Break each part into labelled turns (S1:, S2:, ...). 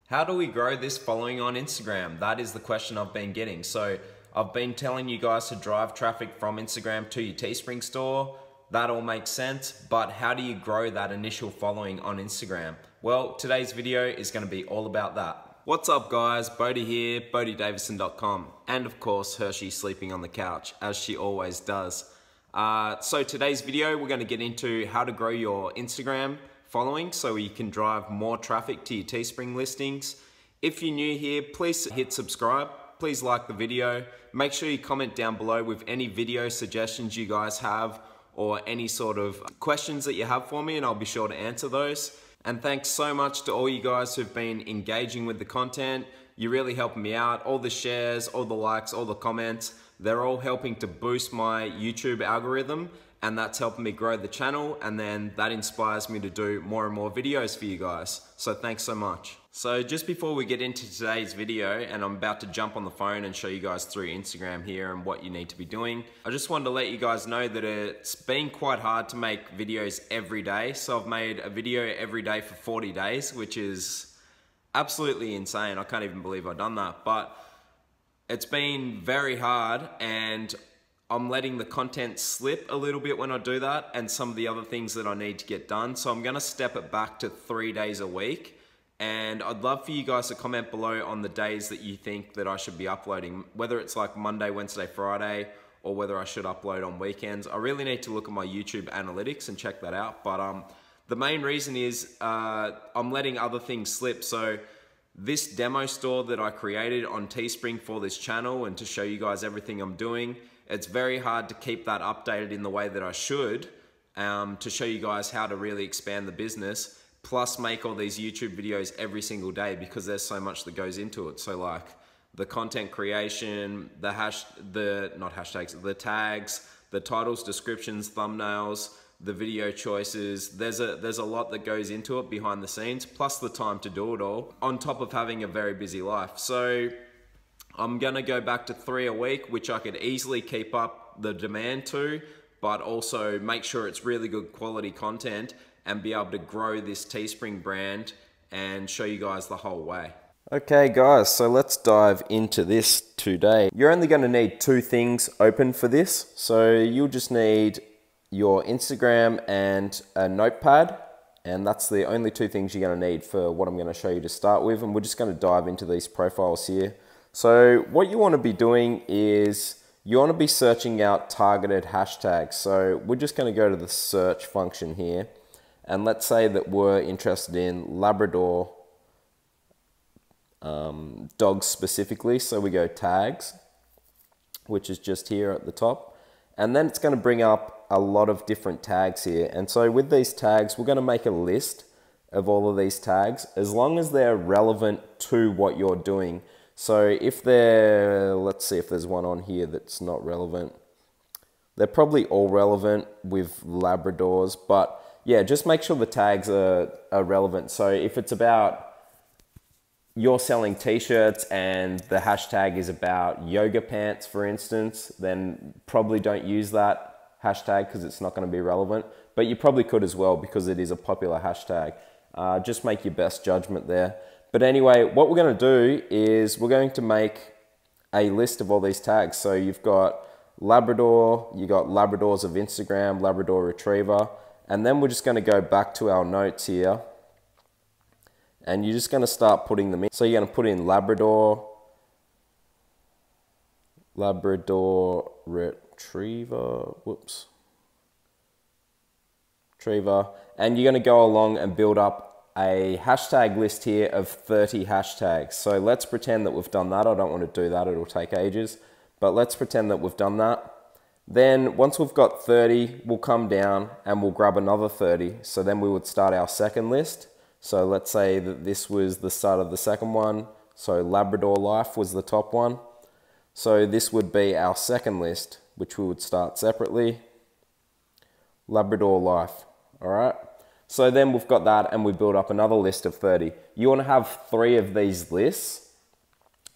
S1: How do we grow this following on Instagram? That is the question I've been getting. So I've been telling you guys to drive traffic from Instagram to your Teespring store. That all makes sense, but how do you grow that initial following on Instagram? Well, today's video is gonna be all about that. What's up guys, Bodie here, BodieDavison.com. And of course, Hershey sleeping on the couch, as she always does. So today's video, we're gonna get into how to grow your Instagram following so you can drive more traffic to your Teespring listings. If you're new here, please hit subscribe. Please like the video. Make sure you comment down below with any video suggestions you guys have or any sort of questions that you have for me, and I'll be sure to answer those. And thanks so much to all you guys who've been engaging with the content. You're really helping me out. All the shares, all the likes, all the comments, they're all helping to boost my YouTube algorithm, and that's helping me grow the channel, and then that inspires me to do more and more videos for you guys. So thanks so much. So just before we get into today's video, and I'm about to jump on the phone and show you guys through Instagram here and what you need to be doing, I just wanted to let you guys know that it's been quite hard to make videos every day. So I've made a video every day for 40 days, which is absolutely insane. I can't even believe I've done that, but it's been very hard, and I'm letting the content slip a little bit when I do that, and some of the other things that I need to get done. So I'm gonna step it back to 3 days a week. And I'd love for you guys to comment below on the days that you think that I should be uploading, whether it's like Monday, Wednesday, Friday, or whether I should upload on weekends. I really need to look at my YouTube analytics and check that out. But the main reason is I'm letting other things slip. So this demo store that I created on Teespring for this channel and to show you guys everything I'm doing, it's very hard to keep that updated in the way that I should to show you guys how to really expand the business, plus make all these YouTube videos every single day because there's so much that goes into it. So like the content creation, the tags, the titles, descriptions, thumbnails, the video choices, there's a lot that goes into it behind the scenes, plus the time to do it all, on top of having a very busy life. So I'm gonna go back to 3 a week, which I could easily keep up the demand to, but also make sure it's really good quality content and be able to grow this Teespring brand and show you guys the whole way. Okay guys, so let's dive into this today. You're only gonna need 2 things open for this. So you'll just need your Instagram and a notepad, and that's the only 2 things you're gonna need for what I'm gonna show you to start with, and we're just gonna dive into these profiles here. So what you want to be doing is you want to be searching out targeted hashtags. So we're just going to go to the search function here, and let's say that we're interested in Labrador dogs specifically. So we go tags, which is just here at the top, and then it's going to bring up a lot of different tags here. And so with these tags, we're going to make a list of all of these tags as long as they're relevant to what you're doing. So if they're, let's see if there's one on here that's not relevant. They're probably all relevant with Labradors, but yeah, just make sure the tags are relevant. So if it's about you're selling t-shirts and the hashtag is about yoga pants, for instance, then probably don't use that hashtag because it's not going to be relevant. But you probably could as well because it is a popular hashtag. Just make your best judgment there. But anyway, what we're going to do is we're going to make a list of all these tags. So you've got Labrador, you got Labradors of Instagram, Labrador Retriever, and then we're just going to go back to our notes here, and you're just going to start putting them in. So you're going to put in Labrador Retriever, Retriever, and you're going to go along and build up a hashtag list here of 30 hashtags. So let's pretend that we've done that. I don't want to do that, it'll take ages, but let's pretend that we've done that. Then once we've got 30, we'll come down and we'll grab another 30. So then we would start our second list. So let's say that this was the start of the second one. So Labrador Life was the top one. So this would be our second list, which we would start separately. Labrador Life, all right? So then we've got that, and we build up another list of 30. You want to have 3 of these lists.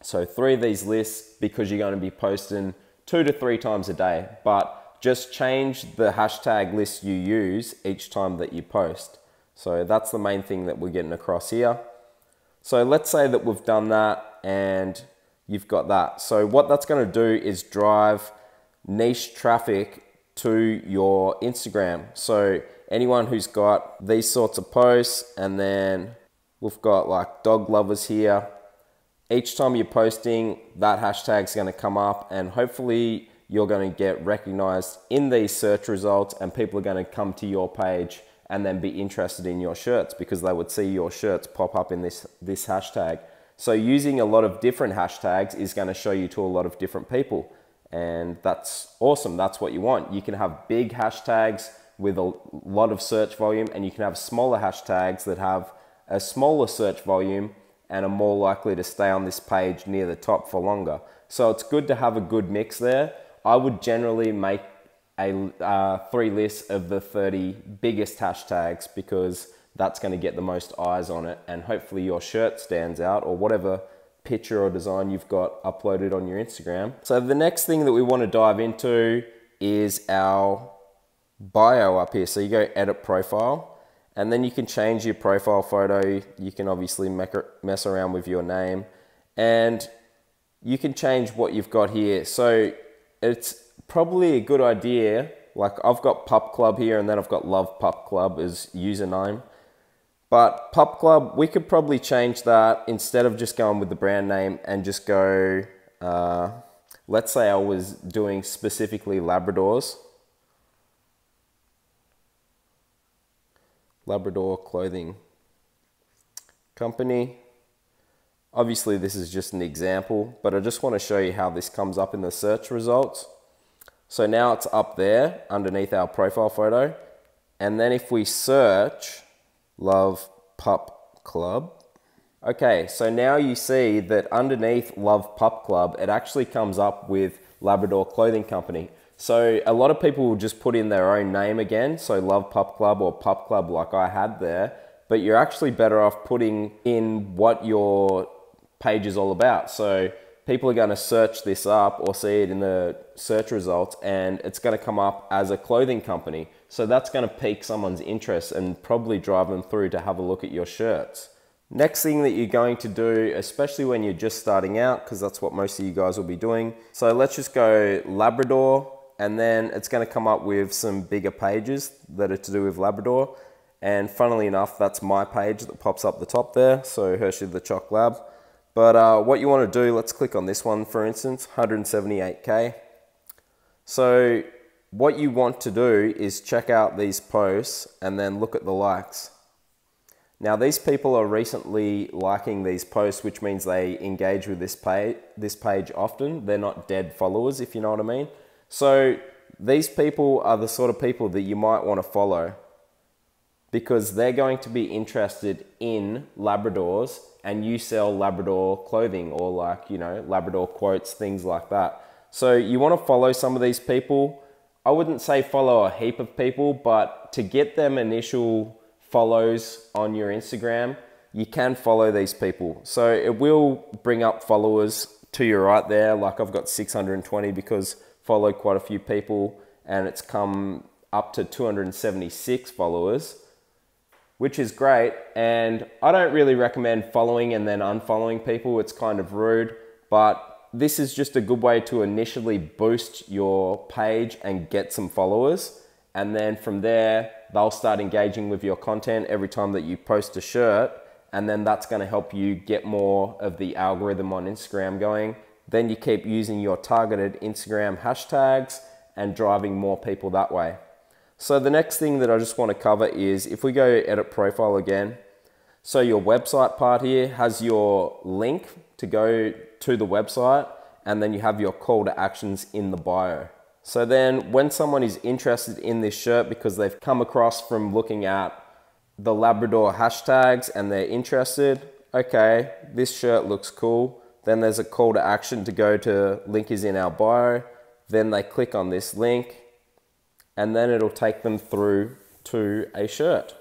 S1: So 3 of these lists because you're going to be posting 2 to 3 times a day, but just change the hashtag list you use each time that you post. So that's the main thing that we're getting across here. So let's say that we've done that and you've got that. So what that's going to do is drive niche traffic to your Instagram. So anyone who's got these sorts of posts, and then we've got like dog lovers here. Each time you're posting, that hashtag's going to come up, and hopefully you're going to get recognized in these search results, and people are going to come to your page and then be interested in your shirts because they would see your shirts pop up in this hashtag. So using a lot of different hashtags is going to show you to a lot of different people, and that's awesome. That's what you want. You can have big hashtags with a lot of search volume, and you can have smaller hashtags that have a smaller search volume and are more likely to stay on this page near the top for longer. So it's good to have a good mix there. I would generally make a 3 lists of the 30 biggest hashtags because that's going to get the most eyes on it, and hopefully your shirt stands out or whatever picture or design you've got uploaded on your Instagram. So the next thing that we want to dive into is our bio up here. So you go edit profile, and then you can change your profile photo. You can obviously mess around with your name, and you can change what you've got here. So it's probably a good idea. Like I've got Pup Club here, and then I've got Love Pup Club as username. But Pup Club, we could probably change that instead of just going with the brand name and just go, let's say I was doing specifically Labradors. Labrador Clothing Company. Obviously this is just an example, but I just want to show you how this comes up in the search results. So now it's up there underneath our profile photo. And then if we search Love Pup Club. Okay, so now you see that underneath Love Pup Club, it actually comes up with Labrador Clothing Company. So a lot of people will just put in their own name again, so Love Pup Club or Pup Club like I had there, but you're actually better off putting in what your page is all about. So people are going to search this up or see it in the search results, and it's going to come up as a clothing company. So that's going to pique someone's interest and probably drive them through to have a look at your shirts. Next thing that you're going to do, especially when you're just starting out, because that's what most of you guys will be doing. So let's just go Labrador, and then it's going to come up with some bigger pages that are to do with Labrador. And funnily enough, that's my page that pops up the top there. So Hershey the Choc Lab. But what you want to do, let's click on this one, for instance, 178K. So what you want to do is check out these posts and then look at the likes. Now these people are recently liking these posts, which means they engage with this page often. They're not dead followers, if you know what I mean. So these people are the sort of people that you might want to follow because they're going to be interested in Labradors, and you sell Labrador clothing or like, you know, Labrador quotes, things like that. So you want to follow some of these people. I wouldn't say follow a heap of people, but to get them initial follows on your Instagram, you can follow these people. So it will bring up followers to your right there. Like I've got 620 because followed quite a few people, and it's come up to 276 followers, which is great. And I don't really recommend following and then unfollowing people. It's kind of rude, but this is just a good way to initially boost your page and get some followers. And then from there, they'll start engaging with your content every time that you post a shirt. And then that's going to help you get more of the algorithm on Instagram going. Then you keep using your targeted Instagram hashtags and driving more people that way. So the next thing that I just want to cover is if we go edit profile again. So your website part here has your link to go to the website, and then you have your call to actions in the bio. So then when someone is interested in this shirt because they've come across from looking at the Labrador hashtags and they're interested, okay, this shirt looks cool. Then there's a call to action to go to link is in our bio. Then they click on this link, and then it'll take them through to a shirt.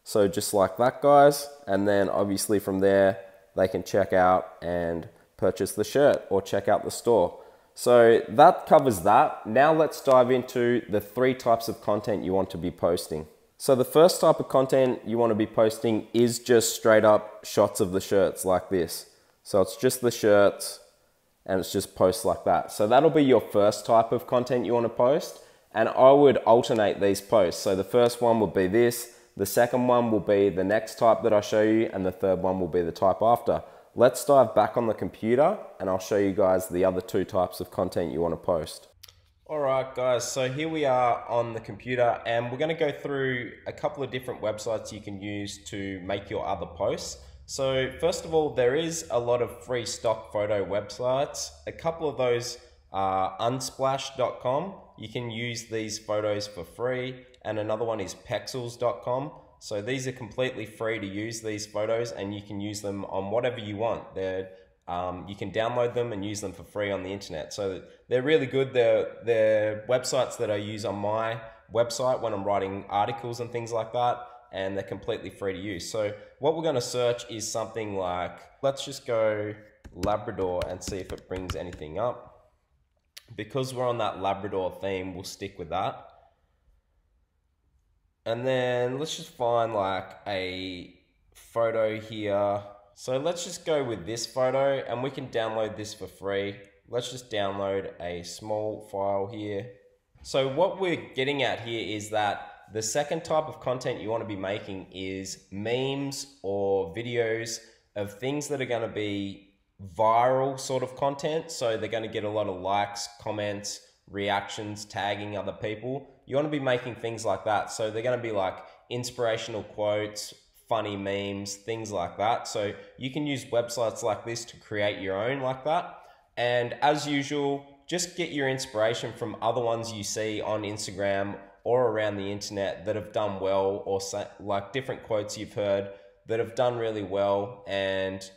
S1: So just like that, guys. And then obviously from there, they can check out and purchase the shirt or check out the store. So that covers that. Now let's dive into the 3 types of content you want to be posting. So the first type of content you want to be posting is just straight up shots of the shirts like this. So it's just the shirts and it's just posts like that. So that'll be your first type of content you want to post. And I would alternate these posts. So the first one will be this, the second one will be the next type that I show you, and the third one will be the type after. Let's dive back on the computer and I'll show you guys the other two types of content you want to post. Alright guys, so here we are on the computer and we're going to go through a couple of different websites you can use to make your other posts. So first of all, there is a lot of free stock photo websites. A couple of those are unsplash.com. You can use these photos for free, and another one is pexels.com. So these are completely free to use these photos and you can use them on whatever you want. You can download them and use them for free on the internet. So they're really good. They're websites that I use on my website when I'm writing articles and things like that, and they're completely free to use. So what we're going to search is something like, let's just go Labrador and see if it brings anything up. Because we're on that Labrador theme, we'll stick with that. And then let's just find like a photo here. So let's just go with this photo and we can download this for free. Let's just download a small file here. So what we're getting at here is that the second type of content you want to be making is memes or videos of things that are going to be viral sort of content. So they're going to get a lot of likes, comments, reactions, tagging other people. You want to be making things like that. So they're going to be like inspirational quotes, funny memes, things like that. So you can use websites like this to create your own like that. And as usual, just get your inspiration from other ones you see on Instagram or around the internet that have done well, or like different quotes you've heard that have done really well, and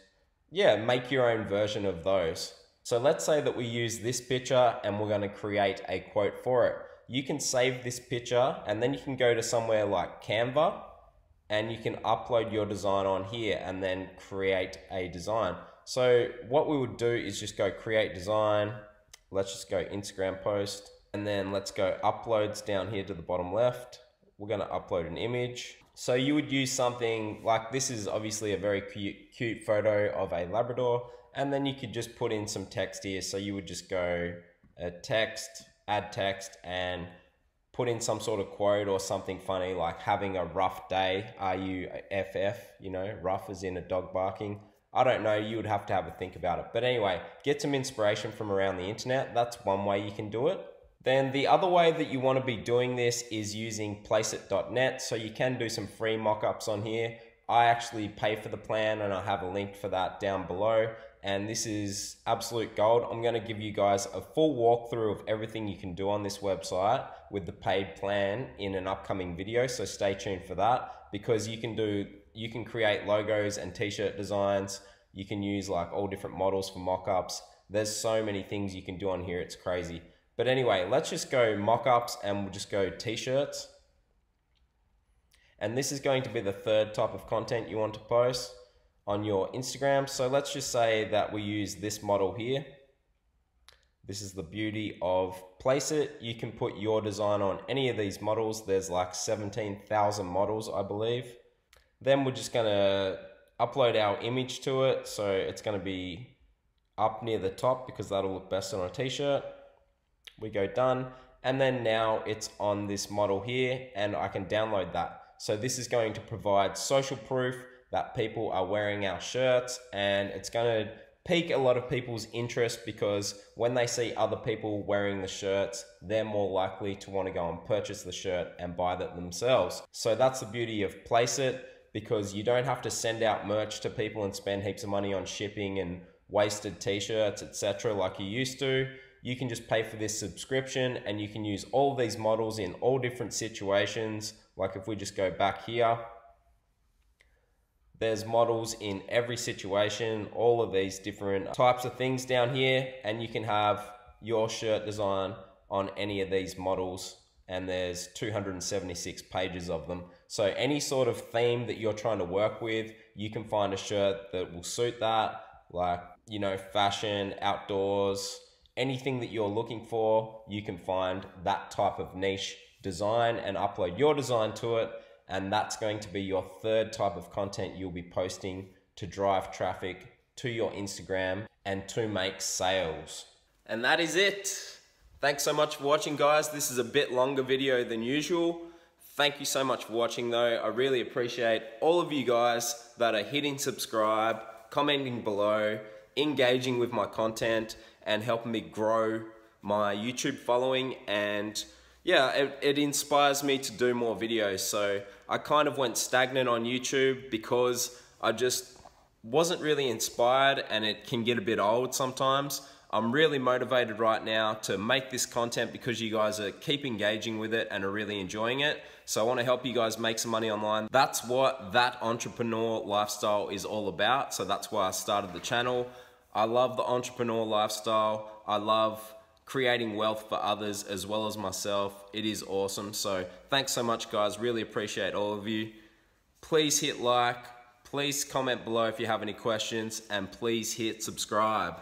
S1: yeah, make your own version of those. So let's say that we use this picture and we're going to create a quote for it. You can save this picture and then you can go to somewhere like Canva and you can upload your design on here and then create a design. So what we would do is just go create design. Let's just go Instagram post, and then let's go uploads down here to the bottom left. We're going to upload an image. So you would use something like, this is obviously a very cute photo of a Labrador, and then you could just put in some text here. So you would just go text, add text, and put in some sort of quote or something funny like having a rough day, RUFF, you know, rough as in a dog barking. I don't know, you would have to have a think about it. But anyway, get some inspiration from around the internet. That's one way you can do it. Then the other way that you want to be doing this is using placeit.net. So you can do some free mockups on here. I actually pay for the plan and I have a link for that down below. And this is absolute gold. I'm going to give you guys a full walkthrough of everything you can do on this website with the paid plan in an upcoming video. So stay tuned for that, because you can create logos and t-shirt designs. You can use like all different models for mockups. There's so many things you can do on here. It's crazy. But anyway, let's just go mockups and we'll just go t-shirts. And this is going to be the third type of content you want to post on your Instagram. So let's just say that we use this model here. This is the beauty of Placeit. You can put your design on any of these models. There's like 17,000 models, I believe. Then we're just gonna upload our image to it. So it's gonna be up near the top because that'll look best on a t-shirt. We go done. And then now it's on this model here and I can download that. So this is going to provide social proof that people are wearing our shirts, and it's going to pique a lot of people's interest, because when they see other people wearing the shirts, they're more likely to want to go and purchase the shirt and buy that themselves. So that's the beauty of Placeit, because you don't have to send out merch to people and spend heaps of money on shipping and wasted t-shirts, etc. like you used to. You can just pay for this subscription and you can use all these models in all different situations. Like if we just go back here, there's models in every situation, all of these different types of things down here, and you can have your shirt design on any of these models, and there's 276 pages of them. So any sort of theme that you're trying to work with, you can find a shirt that will suit that, like, you know, fashion, outdoors, anything that you're looking for, you can find that type of niche design and upload your design to it. and that's going to be your third type of content you'll be posting to drive traffic to your Instagram and to make sales. And that is it. Thanks so much for watching, guys. This is a bit longer video than usual. Thank you so much for watching though. I really appreciate all of you guys that are hitting subscribe, commenting below, engaging with my content, and helping me grow my YouTube following. And yeah, it inspires me to do more videos. So I kind of went stagnant on YouTube because I just wasn't really inspired, and it can get a bit old sometimes. I'm really motivated right now to make this content because you guys keep engaging with it and are really enjoying it. So I want to help you guys make some money online. That's what that entrepreneur lifestyle is all about. So that's why I started the channel. I love the entrepreneur lifestyle. I love creating wealth for others as well as myself. It is awesome. So thanks so much, guys. Really appreciate all of you. Please hit like, please comment below if you have any questions, and please hit subscribe.